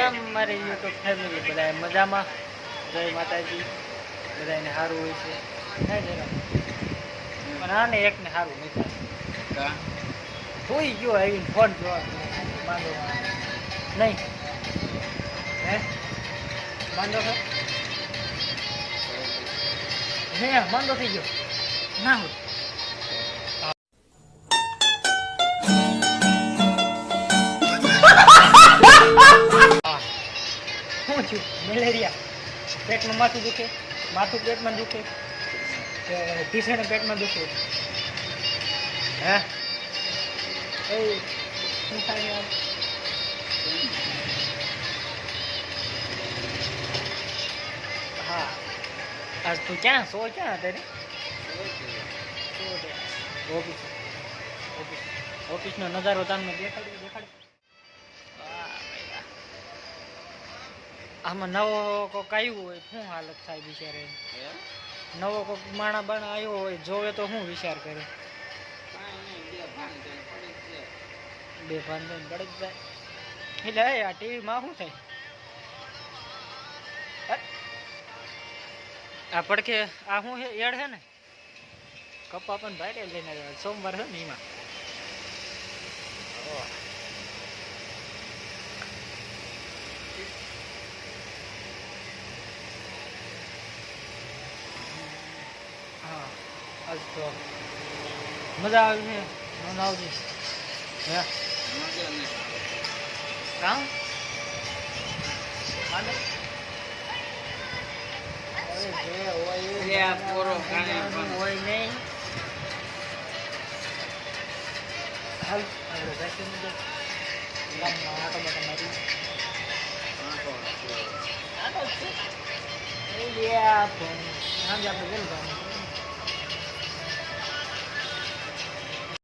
રામ મારી YouTube family બધા મજામાં. જય માતાજી. બધાને સારું હોય છે પણ આને એકને સારું નથી. હોઈ ગયો આવીને ફોન જોવા માંડો નહીં હે માંડો છે હે માંડો થઈ ગયો ના હોય શું છું મેલેરિયા પેટમાં માથું દુખે માથું પેટમાં દુખે ટીસણ પેટમાં દુખે હે એ શું થાય યાર હા આજ તું ક્યાં સો ક્યાં હતા ઓફિસ ઓફિસનો નજારો તમને દેખાડ્યો આમાં નવો કોક આવ્યો હોય શું હાલત થાય બિચારે નવો કોક માણા બાણા આવ્યો હોય જોવે તો શું વિચાર કરે બે ભાન પડી જ જાય એટલે આ ટીવીમાં શું થાય આ પડખે આ શું છે એડ છે ને કપા પણ ભાઈ લઈને સોમવાર છે ને એમાં હા આજ તો મજા આવી છે નોંધાવજી હે કામ હોય નહીં હાલ આપણે